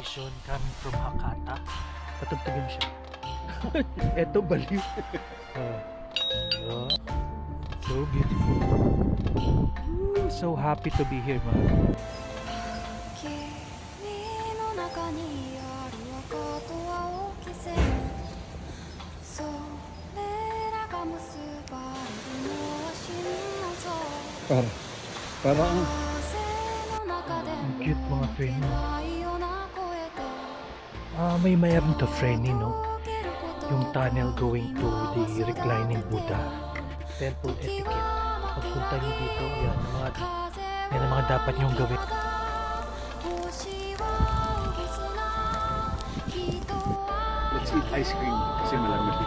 destination coming from Hakata. Patugtugin siya. Eto baliw. So beautiful. So happy to be here, man. Parang ang cute mga friend. May mayroon to friendly, no? Yung tunnel going to the reclining Buddha. Temple etiquette. Pagpunta nyo dito, yan ang mga dapat nyong gawin. let's eat ice cream kasi malamig.